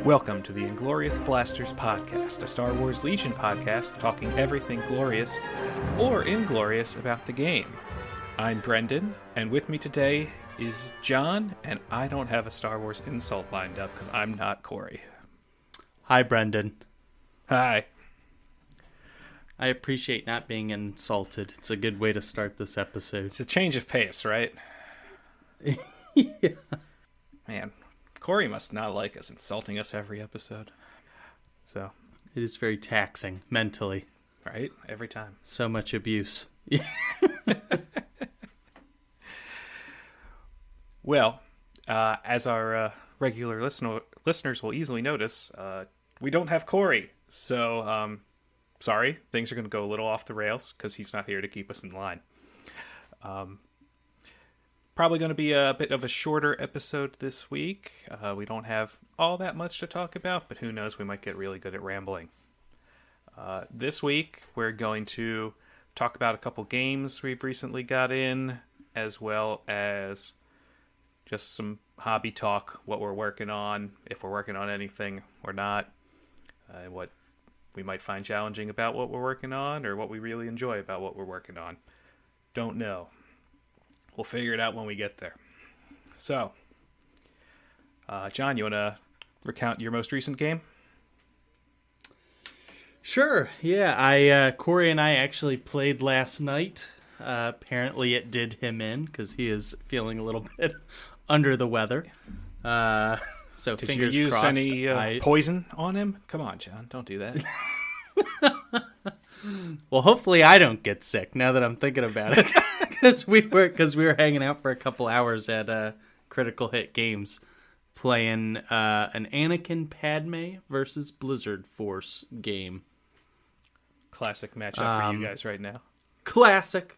Welcome to the Inglorious Blasters podcast, a Star Wars Legion podcast talking everything glorious or inglorious about the game. I'm Brendan, and with me today is John, and I don't have a Star Wars insult lined up because I'm not Koray. Hi, Brendan. Hi. I appreciate not being insulted. It's a good way to start this episode. It's a change of pace, right? Yeah. Man, Koray must not like us insulting us every episode. So, It is very taxing mentally. right? Every time. So much abuse. Well, as our regular listeners will easily notice, we don't have Koray. So, sorry, things are going to go a little off the rails because he's not here to keep us in line. Probably going to be a bit of a shorter episode this week. We don't have all that much to talk about, but who knows, we might get really good at rambling. This week, we're going to talk about a couple games we've recently got in, as well as just some hobby talk, what we're working on, if we're working on anything or not, what we might find challenging about what we're working on, or what we really enjoy about what we're working on. Don't know. We'll figure it out when we get there. So, John, you want to recount your most recent game? Sure. Yeah, Koray and I actually played last night. Apparently it did him in because he is feeling a little bit under the weather. So Did fingers you use crossed. any poison on him? Come on, John, don't do that. Well, hopefully I don't get sick now that I'm thinking about it. Because we were hanging out for a couple hours at Critical Hit Games playing an Anakin Padme versus Blizzard Force game. Classic matchup for you guys right now. Classic.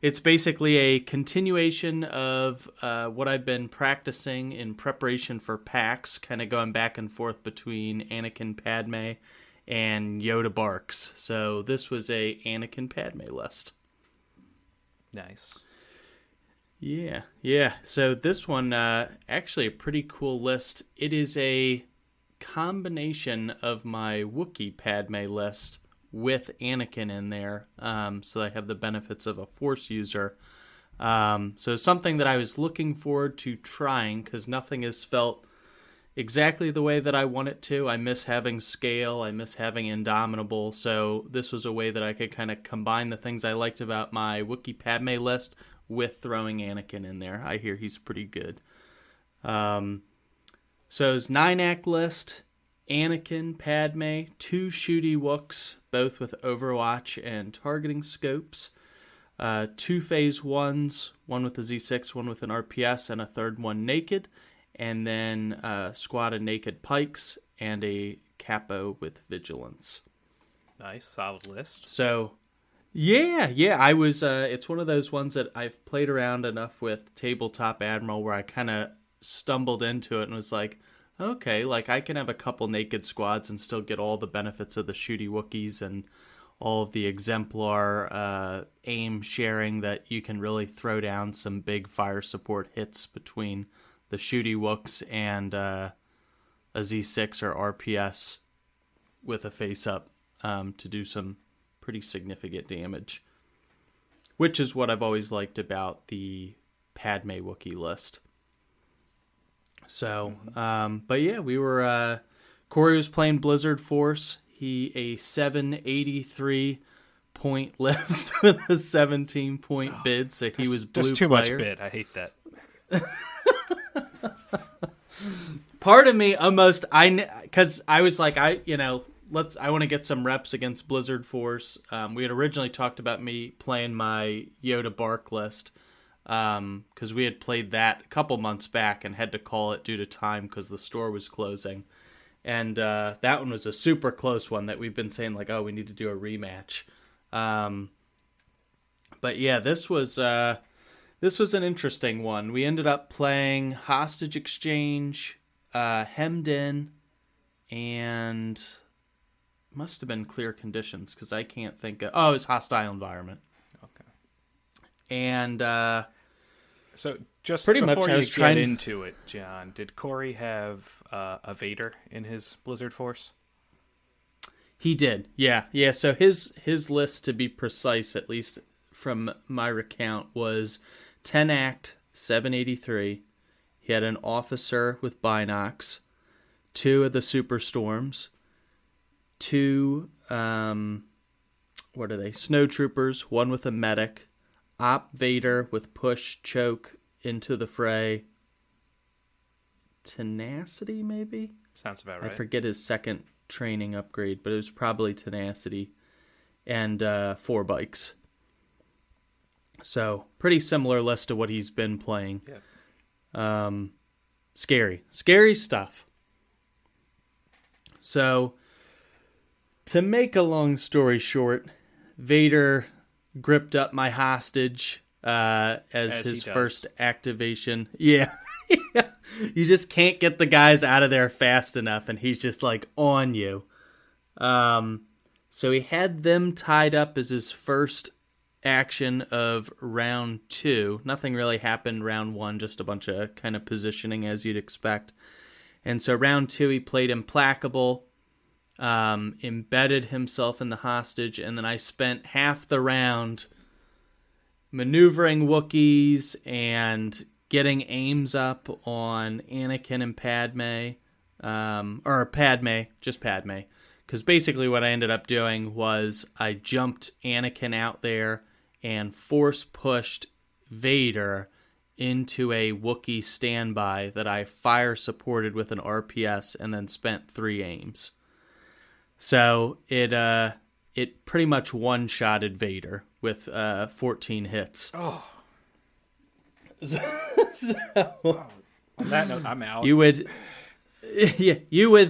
It's basically a continuation of what I've been practicing in preparation for PAX, kind of going back and forth between Anakin Padme and Yoda Barks. So this was a Anakin Padme list. Nice. Yeah. So this one, actually a pretty cool list. It is a combination of my Wookiee Padme list with Anakin in there, so I have the benefits of a Force user. So it's something that I was looking forward to trying, because nothing has felt exactly the way that I want it to. I miss having scale, I miss having Indomitable, so this was a way that I could kind of combine the things I liked about my Wookiee Padme list with throwing Anakin in there. I hear he's pretty good. So it's 9-act list, Anakin, Padme, 2 shooty Wooks, both with Overwatch and targeting scopes, 2 phase 1s, one with a Z6, one with an RPS, and a third one naked, and then a squad of naked pikes and a capo with vigilance. Nice, solid list. So, yeah, I was, it's one of those ones that I've played around enough with Tabletop Admiral where I kind of stumbled into it and was like, okay, like I can have a couple naked squads and still get all the benefits of the shooty Wookiees and all of the exemplar aim sharing that you can really throw down some big fire support hits between the shooty Wooks and a Z6 or RPS with a face-up to do some pretty significant damage, which is what I've always liked about the Padme Wookiee list. So, but yeah, we were, Koray was playing Blizzard Force. He a 783 point list with a 17-point bid, so he was blue That's too player. much bid. I hate that. Part of me almost, because I was like, I want to get some reps against Blizzard Force. We had originally talked about me playing my Yoda Bark list, because we had played that a couple months back and had to call it due to time because the store was closing. And that one was a super close one that we've been saying, like, oh, we need to do a rematch. But yeah, this was an interesting one. We ended up playing Hostage Exchange, Hemmed In, and must have been Clear Conditions because I can't think of... Oh, it was Hostile Environment. Okay. And... So Just pretty much before I you was get trying into it, John, did Koray have a Vader in his Blizzard Force? He did. Yeah. So his list, to be precise, at least from my recount, was 10 act 783. He had an officer with binocs, 2 of the superstorms, 2 what are they? Snowtroopers, 1 with a medic, Op Vader with push choke into the fray. Tenacity, maybe? Sounds about right. I forget his second training upgrade, but it was probably Tenacity. And 4 bikes. So, pretty similar list to what he's been playing. Yeah. Scary stuff. So, to make a long story short, Vader gripped up my hostage as his first activation. Yeah. You just can't get the guys out of there fast enough, and he's just like on you. So he had them tied up as his first action of round 2. Nothing really happened round 1, just a bunch of kind of positioning as you'd expect. And so round 2 he played Implacable, embedded himself in the hostage, and then I spent half the round maneuvering Wookiees and getting aims up on Anakin and Padme, or Padme, just Padme. Because basically what I ended up doing was I jumped Anakin out there and force pushed Vader into a Wookiee standby that I fire supported with an RPS and then spent 3 aims. So it pretty much one-shotted Vader with 14 hits. Oh. So, on that note, I'm out. You would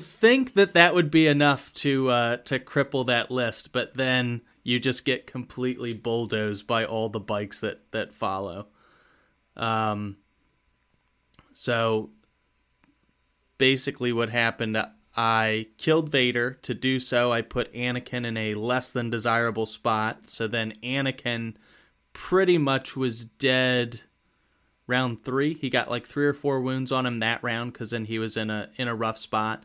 think that would be enough to cripple that list, but then you just get completely bulldozed by all the bikes that follow. So basically what happened, I killed Vader. To do so, I put Anakin in a less than desirable spot. So then Anakin pretty much was dead round 3. He got like 3 or 4 wounds on him that round because then he was in a rough spot.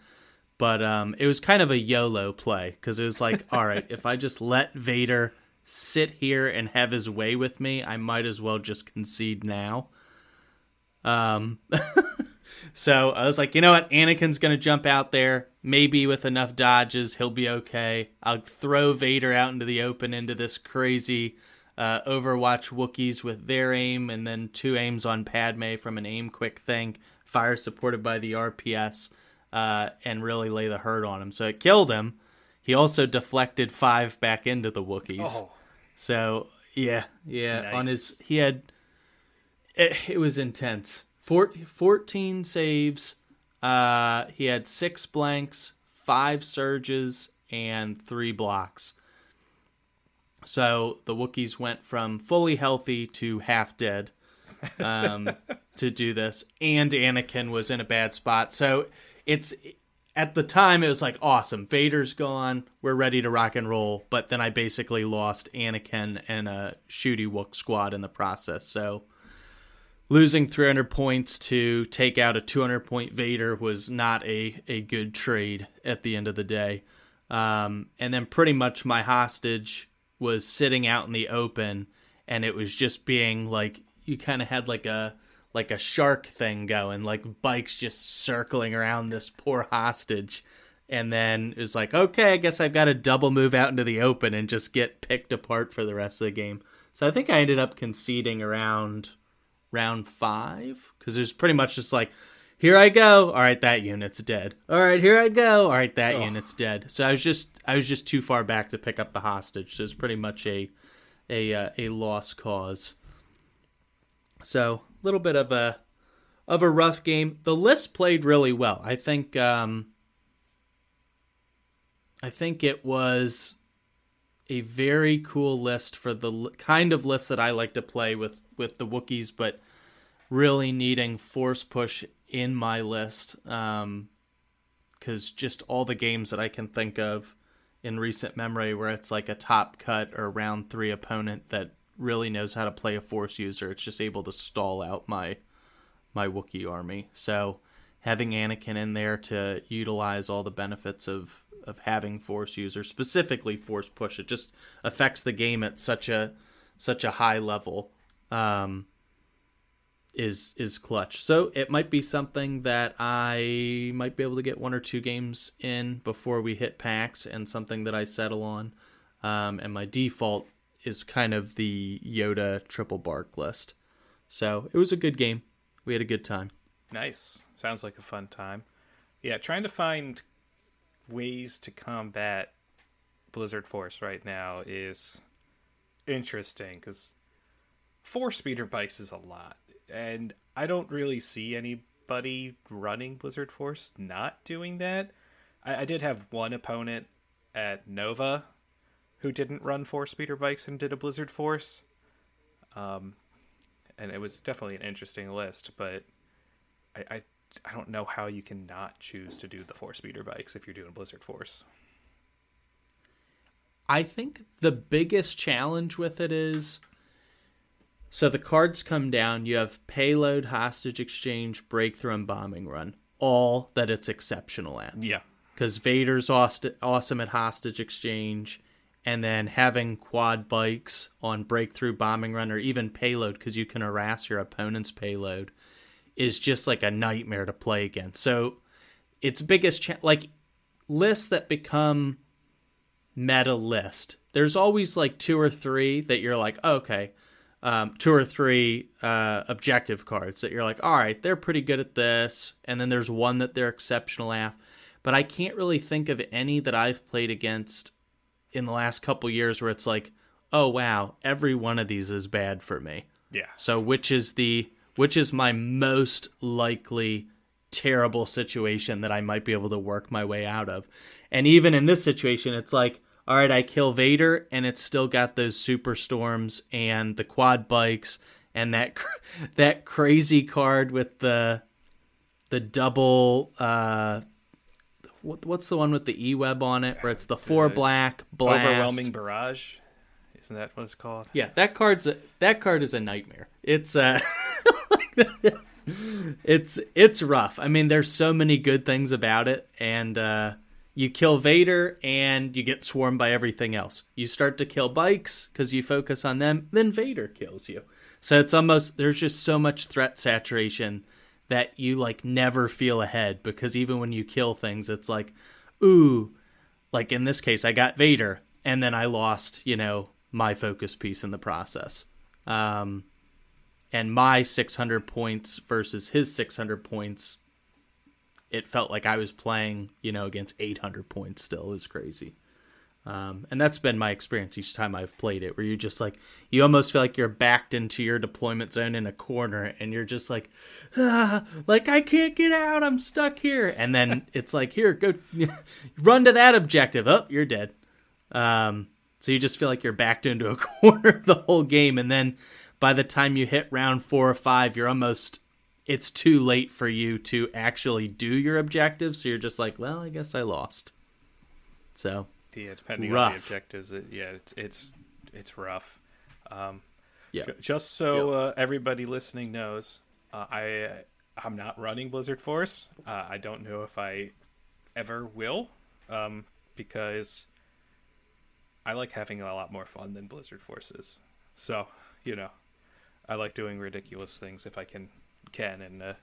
But it was kind of a YOLO play because it was like, all right, if I just let Vader sit here and have his way with me, I might as well just concede now. So I was like, you know what? Anakin's going to jump out there. Maybe with enough dodges, he'll be okay. I'll throw Vader out into the open into this crazy Overwatch Wookiees with their aim, and then 2 aims on Padme from an aim quick thing, fire supported by the RPS, and really lay the hurt on him. So it killed him. He also deflected 5 back into the Wookiees. Oh. So yeah. Nice. On his, he had, it was intense. 14 saves. He had 6 blanks, 5 surges, and 3 blocks. So the Wookiees went from fully healthy to half dead to do this. And Anakin was in a bad spot. So it's, at the time, it was like, awesome. Vader's gone. We're ready to rock and roll. But then I basically lost Anakin and a Shooty Wook squad in the process. So losing 300 points to take out a 200-point Vader was not a good trade at the end of the day. And then pretty much my hostage was sitting out in the open, and it was just being like, you kind of had like a shark thing going, like bikes just circling around this poor hostage. And then it was like, okay, I guess I've got to double move out into the open and just get picked apart for the rest of the game. So I think I ended up conceding around round 5, because there's pretty much just like, here I go, all right, that unit's dead. All right, here I go, all right, that unit's dead. So I was just too far back to pick up the hostage. So it's pretty much a lost cause. So a little bit of a rough game. The list played really well. I think it was a very cool list for the kind of list that I like to play with the Wookiees, but really needing force push in my list, because just all the games that I can think of in recent memory where it's like a top cut or round 3 opponent that really knows how to play a force user, it's just able to stall out my my Wookiee army. So having Anakin in there to utilize all the benefits of having Force user, specifically Force push, it just affects the game at such a high level, is clutch. So it might be something that I might be able to get 1 or 2 games in before we hit PAX, and something that I settle on. And my default is kind of the Yoda triple bark list. So it was a good game. We had a good time. Nice. Sounds like a fun time. Yeah, trying to find ways to combat Blizzard Force right now is interesting, because 4 speeder bikes is a lot. And I don't really see anybody running Blizzard Force not doing that. I did have one opponent at Nova who didn't run 4 speeder bikes and did a Blizzard Force. And it was definitely an interesting list, but I don't know how you can not choose to do the 4 speeder bikes if you're doing Blizzard Force. I think the biggest challenge with it is, so the cards come down, you have payload, hostage exchange, breakthrough, and bombing run. All that it's exceptional at. Yeah. Because Vader's awesome at hostage exchange, and then having quad bikes on breakthrough, bombing run, or even payload, because you can harass your opponent's payload, is just like a nightmare to play against. So its biggest like lists that become meta list, there's always like 2 or 3 that you're like, oh, okay, 2 or 3 objective cards that you're like, all right, they're pretty good at this, and then there's one that they're exceptional at. But I can't really think of any that I've played against in the last couple years where it's like, oh wow, every one of these is bad for me. Yeah. So which is my most likely terrible situation that I might be able to work my way out of? And even in this situation, it's like, all right, I kill Vader, and it's still got those super storms and the quad bikes and that crazy card with the double. What's the one with the E-web on it, where it's the 4 black blast? Overwhelming Barrage. Isn't that what it's called? Yeah, that card is a nightmare. It's it's rough. I mean, there's so many good things about it, and you kill Vader and you get swarmed by everything else. You start to kill bikes because you focus on them, then Vader kills you. So it's almost, there's just so much threat saturation that you like never feel ahead, because even when you kill things, it's like, ooh, like in this case, I got Vader and then I lost, my focus piece in the process. And my 600 points versus his 600 points, it felt like I was playing, against 800 points still. It was crazy. And that's been my experience each time I've played it, where you just like, you almost feel like you're backed into your deployment zone in a corner, and you're just like, like I can't get out, I'm stuck here. And then it's like, here, go run to that objective. Oh, you're dead. So you just feel like you're backed into a corner the whole game. And then by the time you hit round 4 or 5, it's too late for you to actually do your objective. So you're just like, well, I guess I lost. So yeah, depending rough. on the objectives, it's rough. Yeah. Just so everybody listening knows, I'm not running Blizzard Force. I don't know if I ever will, because I like having a lot more fun than Blizzard Force is. So, I like doing ridiculous things if I can, and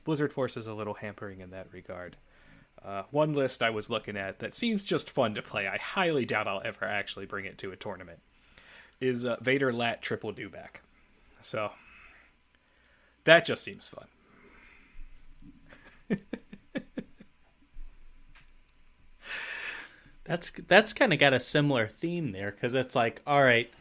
Blizzard Force is a little hampering in that regard. One list I was looking at that seems just fun to play, I highly doubt I'll ever actually bring it to a tournament, is Vader Lat Triple Dewback. So, that just seems fun. That's kind of got a similar theme there, because it's like, all right,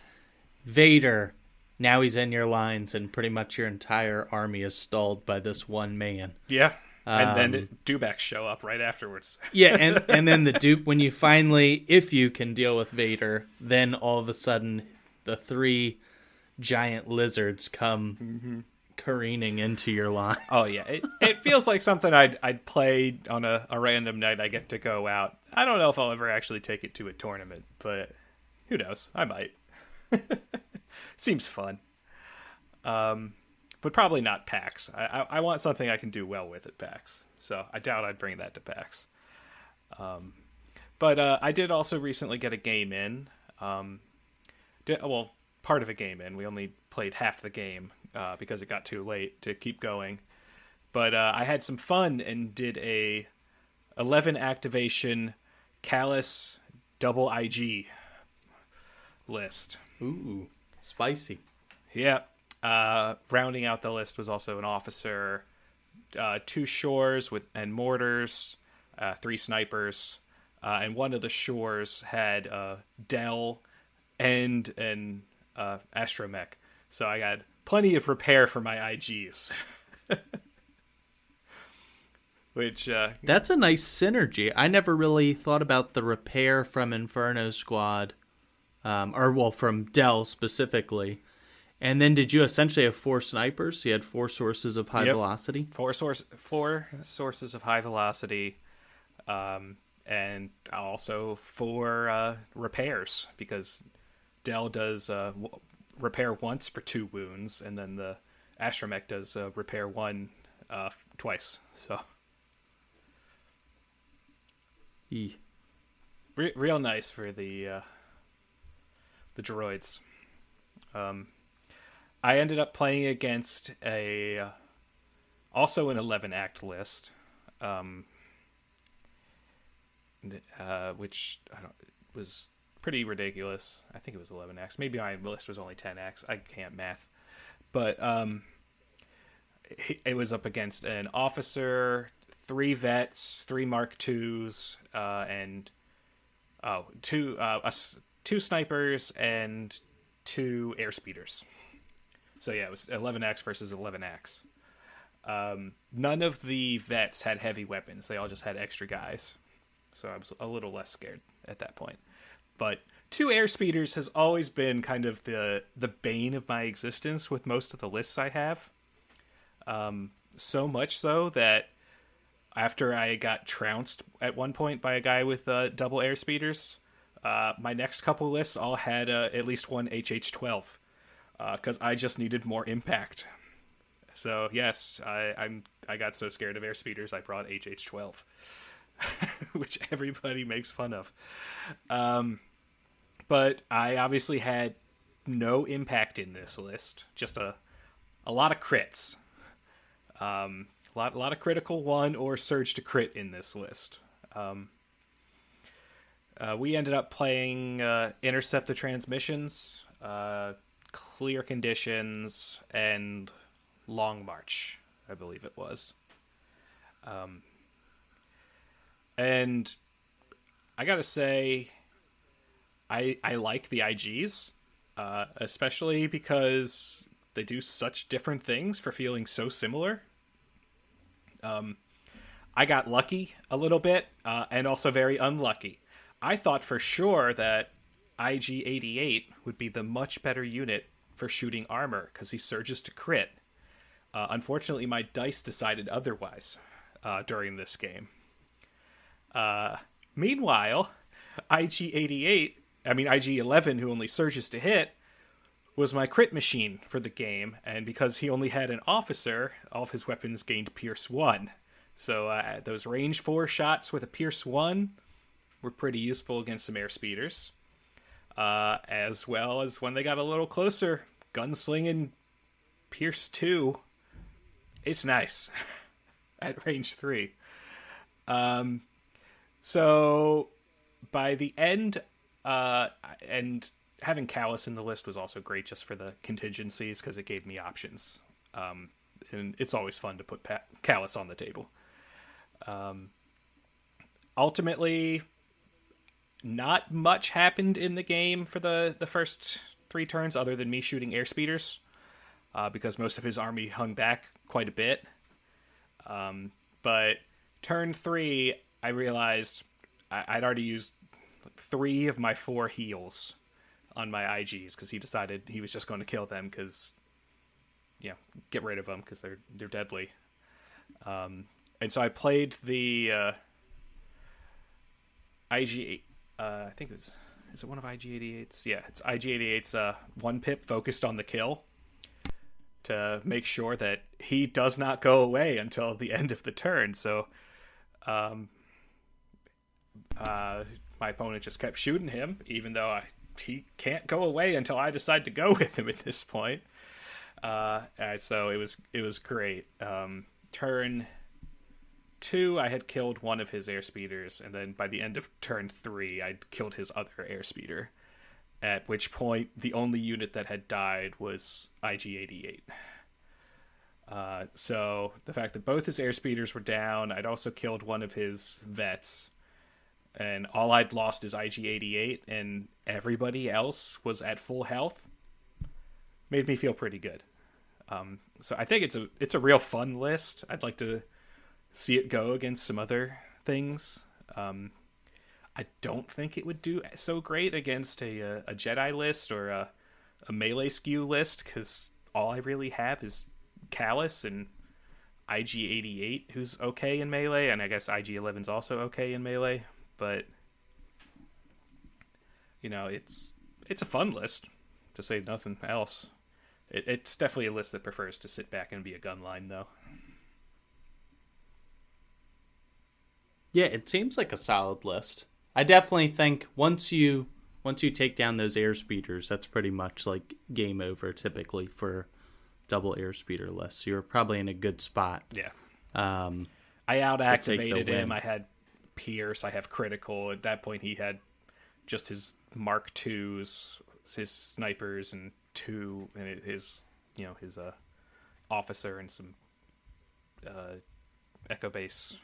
Vader, now he's in your lines, and pretty much your entire army is stalled by this one man. Yeah. And then Dewbacks show up right afterwards. Yeah, and then the dupe, when you finally, if you can deal with Vader, then all of a sudden the 3 giant lizards come careening into your lines. Oh yeah, it feels like something I'd play on a random night I get to go out. I don't know if I'll ever actually take it to a tournament, but who knows? I might. Seems fun. but probably not PAX. I want something I can do well with at PAX, so I doubt I'd bring that to PAX. But I did also recently get a game in. Part of a game in. We only played half the game because it got too late to keep going. But I had some fun and did a 11 activation Callus double IG list. Ooh, spicy. Yeah. Rounding out the list was also an officer, 2 shores and mortars, 3 snipers, and one of the shores had Dell and an astromech. So I got plenty of repair for my IGs. Which that's a nice synergy. I never really thought about the repair from Inferno Squad, from Dell specifically. And then did you essentially have 4 snipers? You had 4 sources of high velocity? 4 sources of high velocity, and also 4 repairs, because Dell does repair once for 2 wounds, and then the astromech does repair 1 twice. So real nice for the droids. I ended up playing against also an 11 act list, which was pretty ridiculous. I think it was 11 acts. Maybe my list was only 10 acts. I can't math, but it was up against an officer, 3 vets, 3 Mark IIs, and 2 snipers and 2 airspeeders. So yeah, it was 11 acts versus 11 acts. None of the vets had heavy weapons. They all just had extra guys. So I was a little less scared at that point. But 2 airspeeders has always been kind of the bane of my existence with most of the lists I have. So much so that after I got trounced at one point by a guy with double airspeeders, my next couple lists all had at least one HH-12. Because I just needed more impact. So yes, I got so scared of airspeeders I brought HH-12, which everybody makes fun of. But I obviously had no impact in this list. Just a lot of crits. A lot of critical 1 or surge to crit in this list. We ended up playing Intercept the Transmissions, Clear Conditions, and Long March, I believe it was. And I gotta say, I like the IGs, especially because they do such different things for feeling so similar. I got lucky a little bit, and also very unlucky. I thought for sure that IG-88 would be the much better unit for shooting armor, because he surges to crit. Unfortunately, my dice decided otherwise during this game. Meanwhile, IG-11, who only surges to hit, was my crit machine for the game, and because he only had an officer, all of his weapons gained Pierce 1. So those range 4 shots with a Pierce 1 were pretty useful against some airspeeders. As well as when they got a little closer, gunslinging Pierce 2. It's nice at range 3. So by the end, and having Callus in the list was also great just for the contingencies, because it gave me options. And it's always fun to put Callus on the table. Ultimately, not much happened in the game for the first 3 turns, other than me shooting airspeeders, because most of his army hung back quite a bit. But turn 3, I realized I'd already used 3 of my 4 heals on my IGs, because he decided he was just going to kill them, because, get rid of them, because they're deadly. And so I played the IG, I think is it one of IG-88's? Yeah, it's IG-88's 1 pip focused on the kill to make sure that he does not go away until the end of the turn. So my opponent just kept shooting him, even though he can't go away until I decide to go with him at this point. So it was great. Turn 2, I had killed one of his airspeeders, and then by the end of turn 3, I'd killed his other airspeeder. At which point, the only unit that had died was IG-88. So the fact that both his airspeeders were down, I'd also killed one of his vets, and all I'd lost is IG-88, and everybody else was at full health, made me feel pretty good. So I think it's a real fun list. I'd like to see it go against some other things. I don't think it would do so great against a Jedi list or a melee skew list, because all I really have is Callus and IG-88, who's okay in melee, and I guess IG-11's also okay in melee. But it's a fun list, to say nothing else. It's definitely a list that prefers to sit back and be a gun line, though. Yeah, it seems like a solid list. I definitely think once you take down those airspeeders, that's pretty much like game over typically for double airspeeder lists. You're probably in a good spot. Yeah. I out-activated him. win. I had Pierce. I have critical. At that point, he had just his Mark IIs, his snipers, and his officer and some Echo Base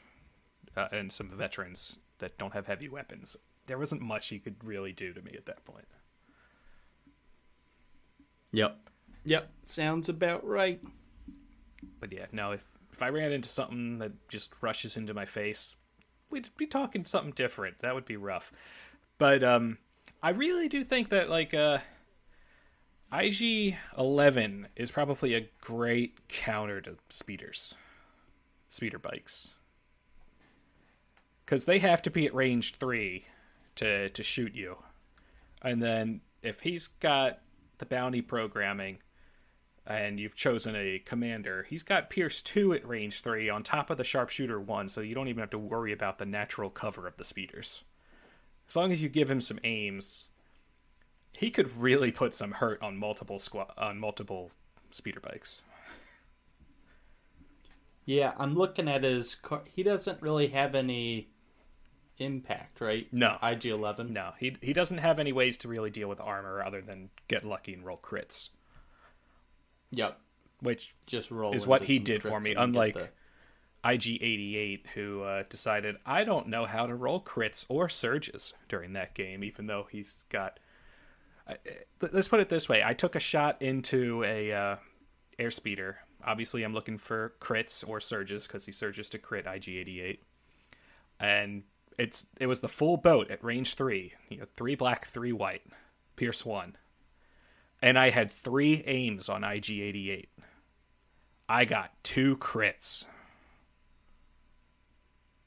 and some veterans that don't have heavy weapons. There wasn't much he could really do to me at that point. Yep. Sounds about right. But yeah, no, if I ran into something that just rushes into my face, we'd be talking something different. That would be rough. But I really do think that IG-11 is probably a great counter to speeder bikes. Because they have to be at range 3 to shoot you. And then if he's got the bounty programming and you've chosen a commander, he's got Pierce 2 at range 3 on top of the Sharpshooter 1, so you don't even have to worry about the natural cover of the speeders. As long as you give him some aims, he could really put some hurt on multiple speeder bikes. Yeah, I'm looking at his car. He doesn't really have any impact, right? No. IG-11? No, he doesn't have any ways to really deal with armor other than get lucky and roll crits. Yep. Which just roll is what he did for me, unlike IG-88, who decided, I don't know how to roll crits or surges during that game, even though he's got... let's put it this way. I took a shot into a airspeeder. Obviously, I'm looking for crits or surges, because he surges to crit IG-88. And it was the full boat at range 3. 3 black, 3 white. Pierce 1. And I had 3 aims on IG-88. I got 2 crits.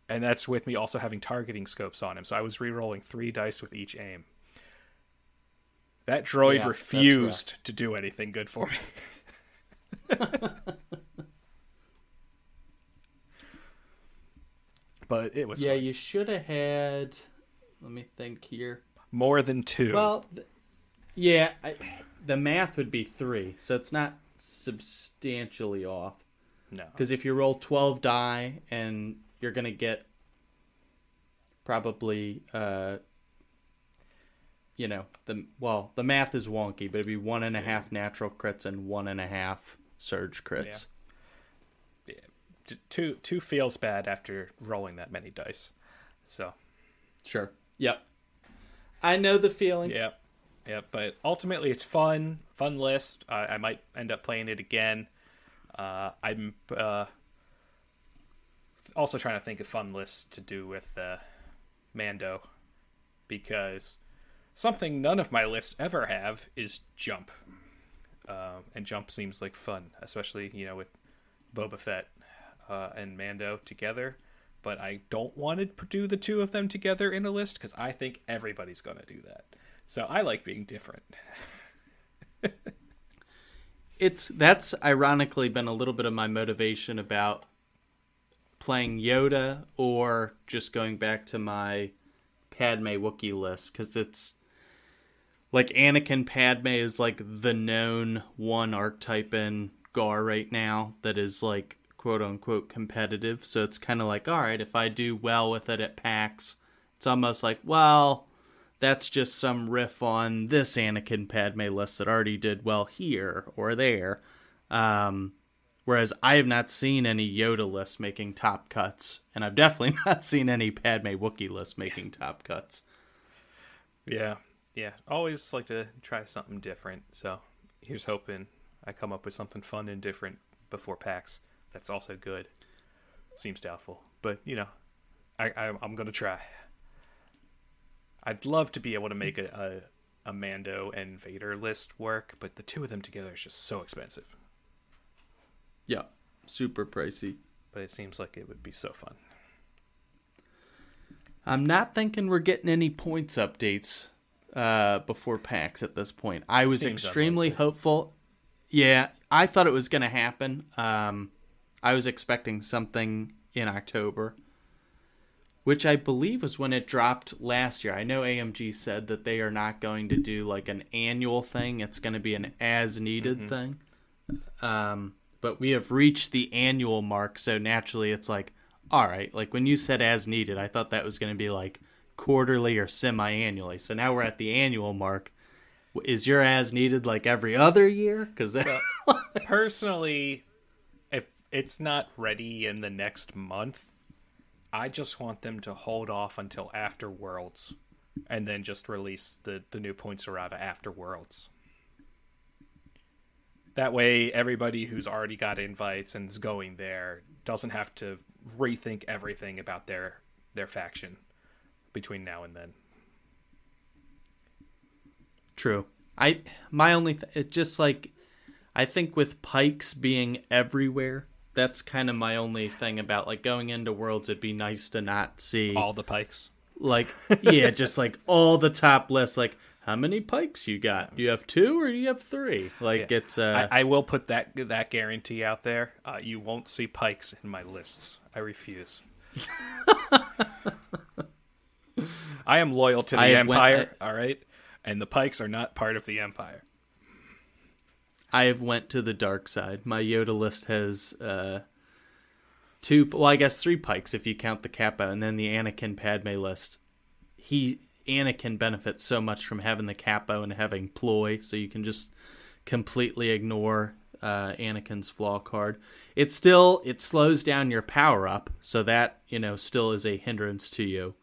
And that's with me also having targeting scopes on him. So I was re-rolling 3 dice with each aim. That droid refused to do anything good for me. But it was fun. You should have had... Let me think here. More than 2. Well, the math would be 3, so it's not substantially off. No. Because if you roll 12 die, and you're going to get probably... the math is wonky, but it'd be 1.5 natural crits and 1.5 surge crits. Yeah. 2 feels bad after rolling that many dice. So. Sure. Yep. I know the feeling. Yep. But ultimately, it's fun list. I might end up playing it again. I'm also trying to think of fun lists to do with Mando, because something none of my lists ever have is jump. And jump seems like fun, especially, with Boba Fett and Mando together. But I don't want to do the 2 of them together in a list, because I think everybody's going to do that. So I like being different. That's ironically been a little bit of my motivation about playing Yoda or just going back to my Padme Wookiee list, because it's like Anakin Padme is like the known one archetype in GAR right now that is like quote unquote competitive. So it's kind of like, all right, if I do well with it at PAX, it's almost like, well, that's just some riff on this Anakin Padme list that already did well here or there. Whereas I have not seen any Yoda lists making top cuts, and I've definitely not seen any Padme Wookiee lists making top cuts. Yeah. Always like to try something different. So here's hoping I come up with something fun and different before PAX. That's also good. Seems doubtful, but I'm gonna try. I'd love to be able to make a Mando and Vader list work, but the two of them together is just so expensive. Yeah, super pricey. But it seems like it would be so fun. I'm not thinking we're getting any points updates before PAX at this point. I was extremely hopeful. Yeah, I thought it was going to happen. I was expecting something in October, which I believe was when it dropped last year. I know AMG said that they are not going to do like an annual thing. It's going to be an as-needed thing. But we have reached the annual mark, so naturally it's like, all right, like when you said as needed, I thought that was going to be like quarterly or semi-annually. So now we're at the annual mark. Is your as needed like every other year? Because personally, if it's not ready in the next month, I just want them to hold off until after Worlds and then just release the new points errata after Worlds. That way, everybody who's already got invites and is going there doesn't have to rethink everything about their faction between now and then. True. It's just like, I think with Pikes being everywhere, that's kind of my only thing about like going into Worlds. It'd be nice to not see all the Pikes. Like, yeah, just like all the top lists. Like, how many Pikes you got? Do you have 2 or do you have 3? Like, yeah. It's I will put that guarantee out there. You won't see Pikes in my lists. I refuse. I am loyal to the Empire, all right? And the Pikes are not part of the Empire. I have went to the dark side. My Yoda list has 2, well, I guess 3 Pikes if you count the Kappa, and then the Anakin Padme list. Anakin benefits so much from having the capo and having ploy, so you can just completely ignore Anakin's flaw card. It slows down your power up, so that still is a hindrance to you.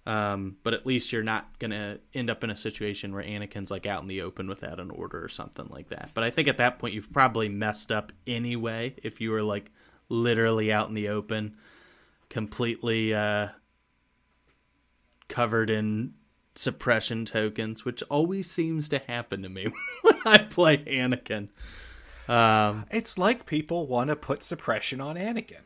But at least you're not gonna end up in a situation where Anakin's like out in the open without an order or something like that. But I think at that point you've probably messed up anyway if you were like literally out in the open, completely covered in suppression tokens, which always seems to happen to me when I play Anakin. It's like people want to put suppression on Anakin.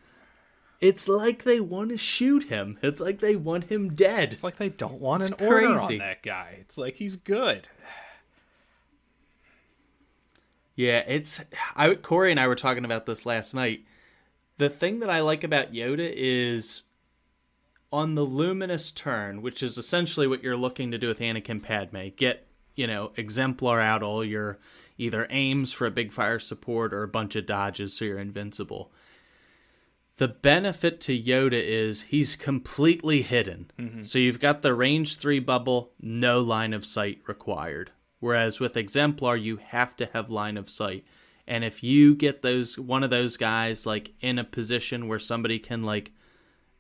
It's like they want to shoot him. It's like they want him dead. It's like they don't want an order on that guy. It's like he's good. Yeah, Koray and I were talking about this last night. The thing that I like about Yoda is on the Luminous turn, which is essentially what you're looking to do with Anakin Padme, get, exemplar out all your either aims for a big fire support or a bunch of dodges so you're invincible. The benefit to Yoda is he's completely hidden. Mm-hmm. So you've got the range 3 bubble, no line of sight required. Whereas with Exemplar, you have to have line of sight. And if you get one of those guys like in a position where somebody can like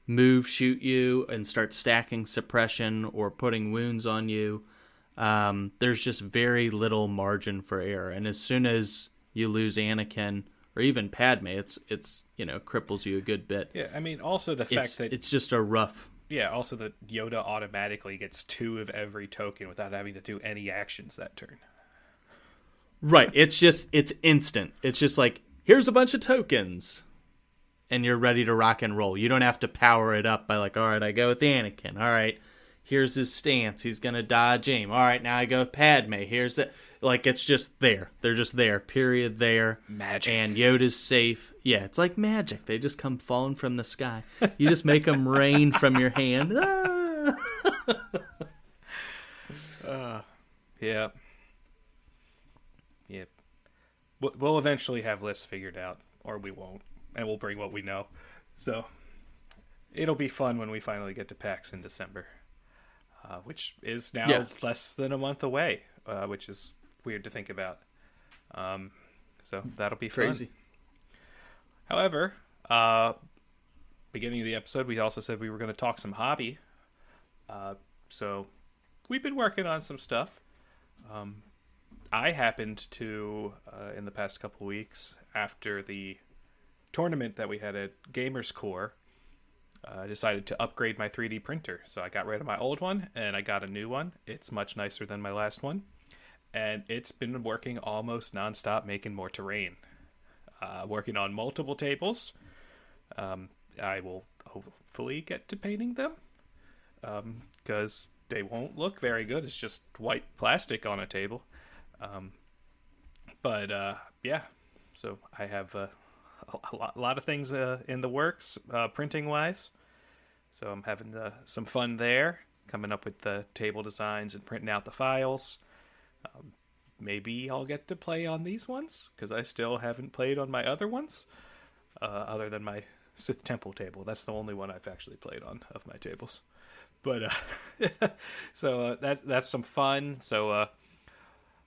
move, shoot you, and start stacking suppression or putting wounds on you, there's just very little margin for error. And as soon as you lose Anakin or even Padme, it's cripples you a good bit. Yeah, I mean, also the fact that it's just a rough. Yeah, also that Yoda automatically gets 2 of every token without having to do any actions that turn. Right, it's instant. It's just like, here's a bunch of tokens, and you're ready to rock and roll. You don't have to power it up by like, all right, I go with Anakin. All right, here's his stance. He's going to dodge aim. All right, now I go with Padme. Here's it. Like, it's just there. They're just there, period, there. Magic. And Yoda's safe. Yeah, it's like magic. They just come falling from the sky. You just make them rain from your hand. Ah! Yeah. Yep. We'll eventually have lists figured out, or we won't, and we'll bring what we know. So it'll be fun when we finally get to PAX in December, which is now less than a month away, which is weird to think about. So that'll be crazy. Fun. However, beginning of the episode, we also said we were going to talk some hobby. So we've been working on some stuff. I happened to, in the past couple weeks, after the tournament that we had at Gamers Core, decided to upgrade my 3D printer. So I got rid of my old one, and I got a new one. It's much nicer than my last one. And it's been working almost nonstop, making more terrain. Working on multiple tables. I will hopefully get to painting them. Because they won't look very good. It's just white plastic on a table. Yeah. So I have a lot of things in the works, printing-wise. So I'm having some fun there, coming up with the table designs and printing out the files. Maybe I'll get to play on these ones, because I still haven't played on my other ones, other than my Sith Temple table. That's the only one I've actually played on of my tables. But so that's some fun. So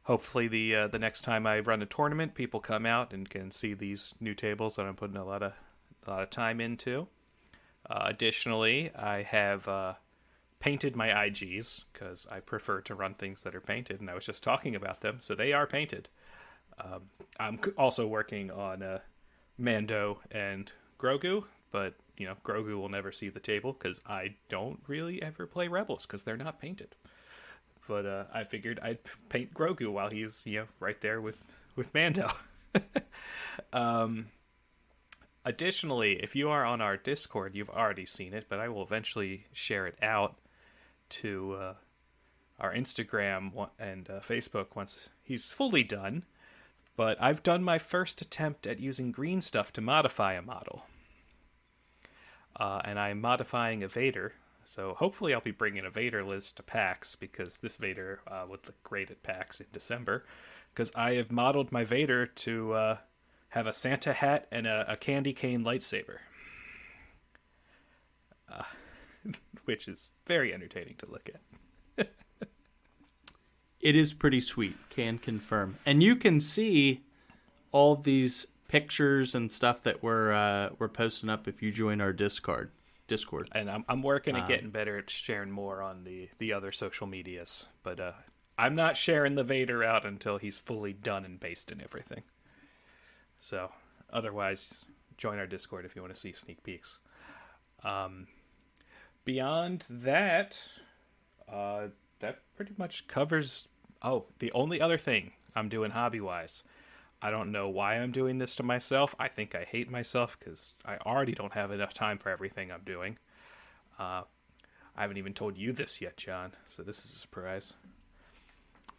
hopefully the next time I run a tournament, people come out and can see these new tables that I'm putting a lot of time into. Additionally, I have painted my IGs, because I prefer to run things that are painted, and I was just talking about them, so they are painted. I'm also working on Mando and Grogu, but Grogu will never see the table because I don't really ever play Rebels because they're not painted. But I figured I'd paint Grogu while he's right there with Mando. Additionally, if you are on our Discord, you've already seen it, but I will eventually share it out to our Instagram and Facebook once he's fully done. But I've done my first attempt at using green stuff to modify a model. And I'm modifying a Vader. So hopefully I'll be bringing a Vader list to PAX, because this Vader would look great at PAX in December. Because I have modeled my Vader to have a Santa hat and a candy cane lightsaber. Which is very entertaining to look at. It is pretty sweet, can confirm. And you can see all these pictures and stuff that we're posting up if you join our Discord. And I'm working at getting better at sharing more on the other social medias. But I'm not sharing the Vader out until he's fully done and based and everything. So otherwise, join our Discord if you want to see sneak peeks. Beyond that, that pretty much covers... Oh, the only other thing I'm doing hobby-wise, I don't know why I'm doing this to myself. I think I hate myself because I already don't have enough time for everything I'm doing. I haven't even told you this yet, John, so this is a surprise.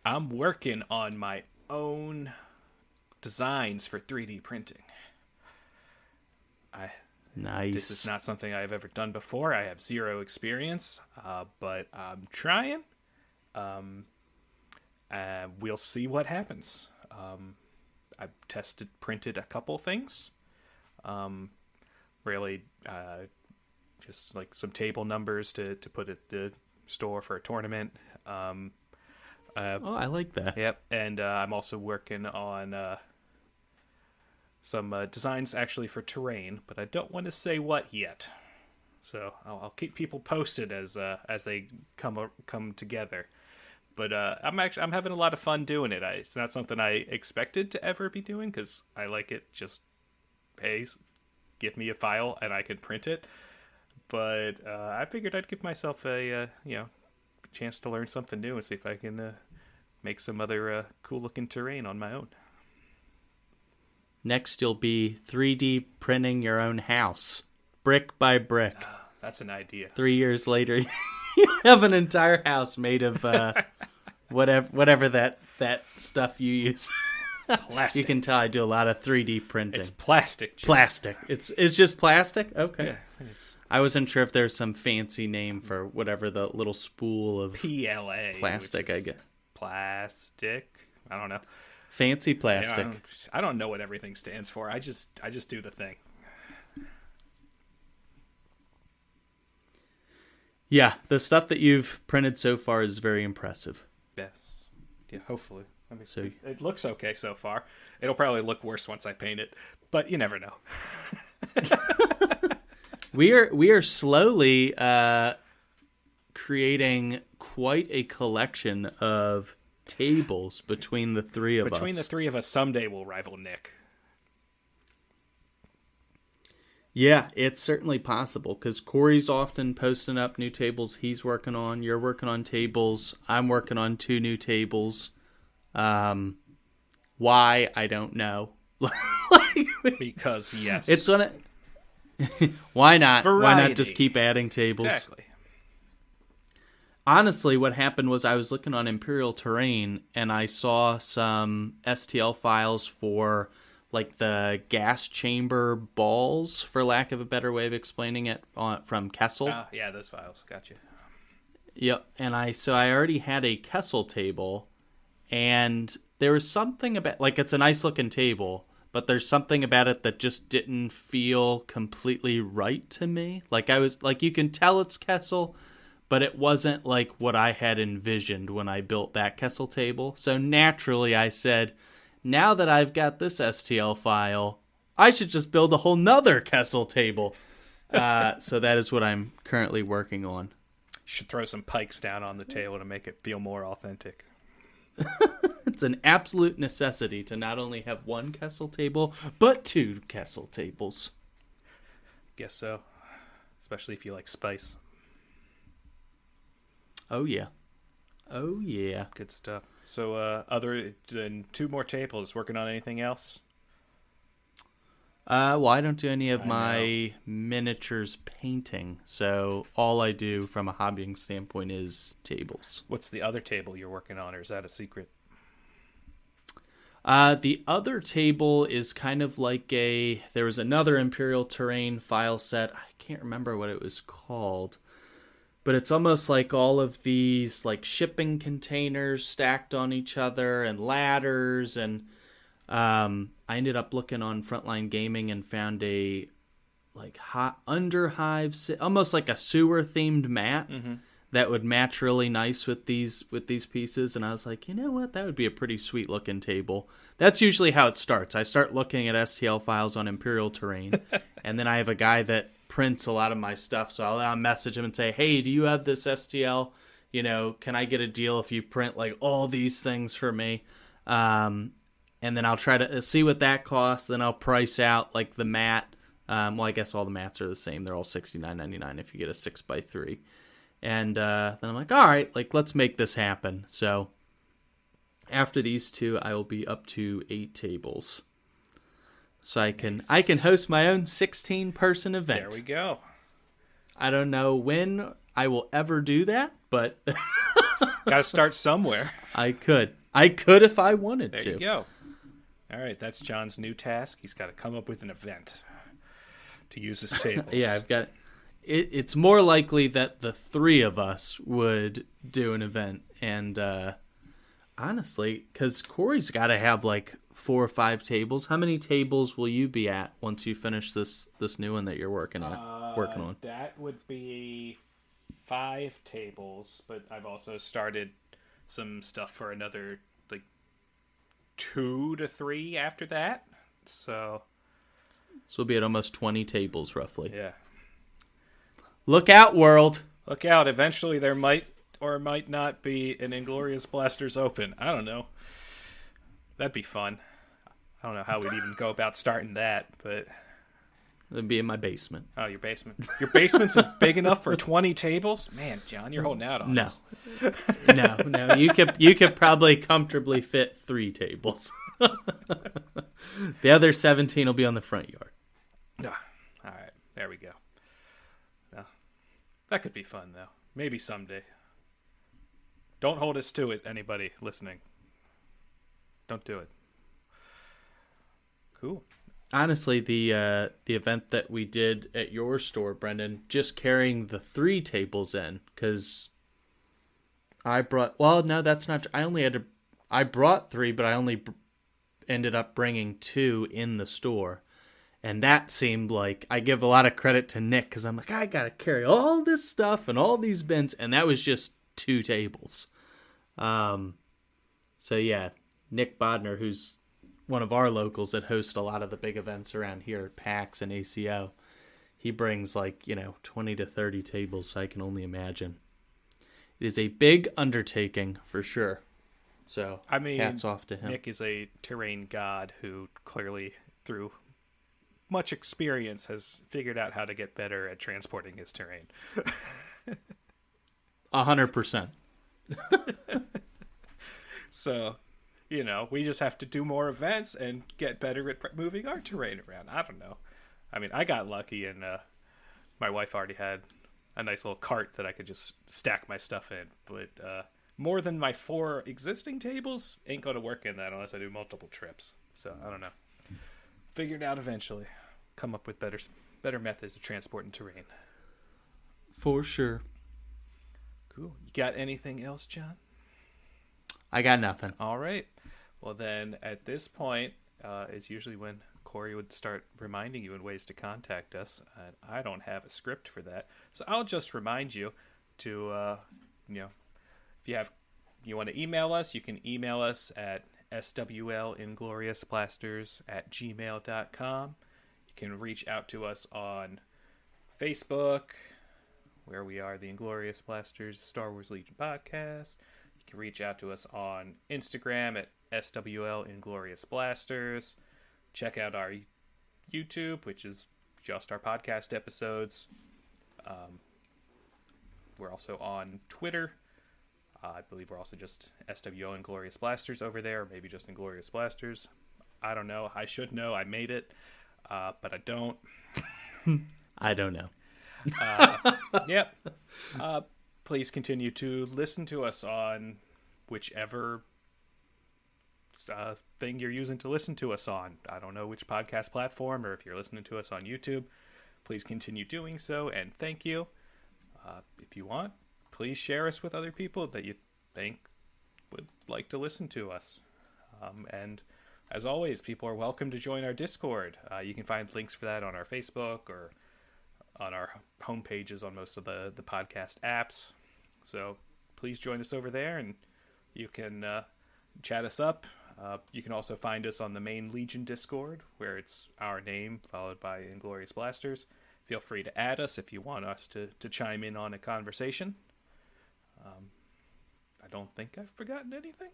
I'm working on my own designs for 3D printing. Nice. This is not something I've ever done before. I have zero experience, but I'm trying. We'll see what happens. I've printed a couple things. Really, just like some table numbers to put at the store for a tournament. I like that. Yep, and I'm also working on some designs actually for terrain, but I don't want to say what yet. So I'll keep people posted as they come together. But I'm having a lot of fun doing it. It's not something I expected to ever be doing, because I like it just, hey, give me a file and I can print it. But I figured I'd give myself a chance to learn something new and see if I can make some other cool looking terrain on my own. Next, you'll be 3D printing your own house, brick by brick. That's an idea. 3 years later, you have an entire house made of whatever that that stuff you use. Plastic. You can tell I do a lot of 3D printing. It's plastic. Jim. Plastic. It's just plastic? Okay. Yeah, I wasn't sure if there's some fancy name for whatever the little spool of PLA. plastic I get. Plastic. I don't know. Fancy plastic. I don't know what everything stands for. I just do the thing. Yeah, the stuff that you've printed so far is very impressive. Yes. Yeah, hopefully. I mean, So it looks okay so far. It'll probably look worse once I paint it, but you never know. we are slowly creating quite a collection of tables between the three of us. Between the three of us, someday we'll rival Nick. Yeah, it's certainly possible because Koray's often posting up new tables he's working on. You're working on tables. I'm working on 2 new tables. Why? I don't know. Because, yes. It's gonna. Why not? Variety. Why not just keep adding tables? Exactly. Honestly, what happened was I was looking on Imperial Terrain and I saw some STL files for like the gas chamber balls, for lack of a better way of explaining it, from Kessel. Yeah, those files. Gotcha. Yep, and I already had a Kessel table, and there was something about, like, it's a nice looking table, but there's something about it that just didn't feel completely right to me. Like, I was like, you can tell it's Kessel, but it wasn't like what I had envisioned when I built that Kessel table. So naturally I said, now that I've got this STL file, I should just build a whole nother Kessel table. So that is what I'm currently working on. You should throw some pikes down on the table to make it feel more authentic. It's an absolute necessity to not only have one Kessel table, but 2 Kessel tables. Guess so. Especially if you like spice. Oh, yeah. Oh, yeah. Good stuff. So, other than 2 more tables, working on anything else? Well, I don't do any of my miniatures painting, so all I do from a hobbying standpoint is tables. What's the other table you're working on, or is that a secret? The other table is kind of like there was another Imperial Terrain file set. I can't remember what it was called. But it's almost like all of these like shipping containers stacked on each other and ladders. And I ended up looking on Frontline Gaming and found a like underhive, almost like a sewer themed mat that would match really nice with these pieces. And I was like, you know what? That would be a pretty sweet looking table. That's usually how it starts. I start looking at STL files on Imperial Terrain, and then I have a guy that prints a lot of my stuff, so I'll message him and say, hey, do you have this STL? You know, can I get a deal if you print like all these things for me? And then I'll try to see what that costs. Then I'll price out like the mat. Well, I guess all the mats are the same. They're all $69.99 if you get a 6x3. And then I'm like, all right, like let's make this happen. So after these 2, I will be up to 8 tables. So I can host my own 16-person event. There we go. I don't know when I will ever do that, but Got to start somewhere. I could if I wanted to. There you go. All right, that's John's new task. He's got to come up with an event to use his tables. Yeah, I've got. It's more likely that the 3 of us would do an event, and honestly, because Koray's got to have like 4 or 5 tables. How many tables will you be at once you finish this new one that you're working on? That would be 5 tables, but I've also started some stuff for another like 2 to 3 after that. So we'll be at almost 20 tables roughly. yeah. Look out, world! Look out! Eventually, there might or might not be an Inglorious Blasters Open. I don't know. That'd be fun. I don't know how we'd even go about starting that, but It'd be in my basement. Oh, your basement. Your basement's is big enough for 20 tables? Man, John, you're holding out on us. No. You could probably comfortably fit 3 tables. The other 17 will be on the front yard. All right, there we go. That could be fun, though. Maybe someday. Don't hold us to it, anybody listening. Don't do it. Cool. Honestly, the event that we did at your store, Brendan, just carrying the 3 tables in, because I brought. Well, no, that's not. I brought 3, but I only ended up bringing 2 in the store, and that seemed like I give a lot of credit to Nick because I'm like, I gotta carry all this stuff and all these bins, and that was just 2 tables. So yeah, Nick Bodner, who's one of our locals that host a lot of the big events around here at PAX and ACO, he brings 20 to 30 tables, so I can only imagine. It is a big undertaking for sure. So, I mean, hats off to him. Nick is a terrain god who clearly, through much experience, has figured out how to get better at transporting his terrain. 100%. So, we just have to do more events and get better at moving our terrain around. I don't know. I mean, I got lucky and my wife already had a nice little cart that I could just stack my stuff in. But more than my 4 existing tables ain't going to work in that unless I do multiple trips. So, I don't know. Figure it out eventually. Come up with better methods of transporting terrain. For sure. Cool. You got anything else, John? I got nothing. All right. Well, then, at this point, is usually when Koray would start reminding you in ways to contact us. And I don't have a script for that. So I'll just remind you to, if you want to email us, you can email us at swlingloriousblasters@gmail.com. You can reach out to us on Facebook, where we are the Inglorious Blasters Star Wars Legion podcast. You can reach out to us on Instagram at SWL Inglorious Blasters. Check out our YouTube, which is just our podcast episodes. We're also on Twitter. I believe we're also just SWO Inglorious Blasters over there, or maybe just Inglorious Blasters. I don't know. I should know. I made it, but I don't. I don't know. Yep. Please continue to listen to us on whichever thing you're using to listen to us on. I don't know which podcast platform, or if you're listening to us on YouTube, please continue doing so, and thank you. If you want, please share us with other people that you think would like to listen to us. And as always, people are welcome to join our Discord. You can find links for that on our Facebook or on our homepages on most of the podcast apps. So please join us over there, and you can chat us up. You can also find us on the main Legion Discord, where it's our name followed by Inglorious Blasters. Feel free to add us if you want us to chime in on a conversation. I don't think I've forgotten anything.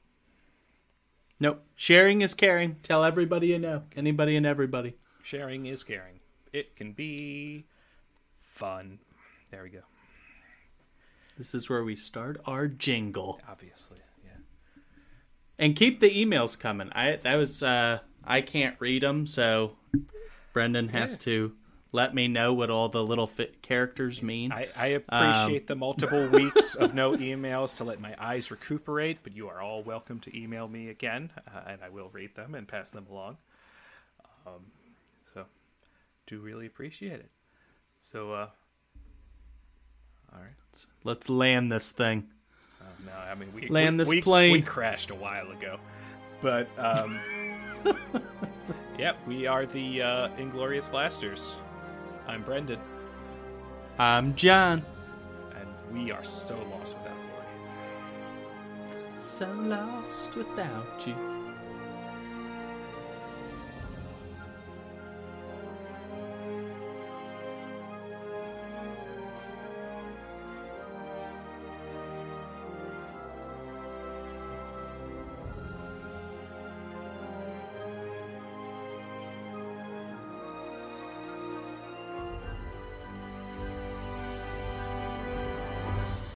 Nope. Sharing is caring. Tell everybody you know. Anybody and everybody. Sharing is caring. It can be fun. There we go. This is where we start our jingle. Obviously, yeah. And keep the emails coming. I can't read them, so Brendan has to let me know what all the little characters mean. I appreciate the multiple weeks of no emails to let my eyes recuperate, but you are all welcome to email me again, and I will read them and pass them along. So, do really appreciate it. So, all right. Let's land this thing. No, I mean, plane. We crashed a while ago. But, yep, we are the Inglorious Blasters. I'm Brendan. I'm John. And we are so lost without Koray. So lost without you.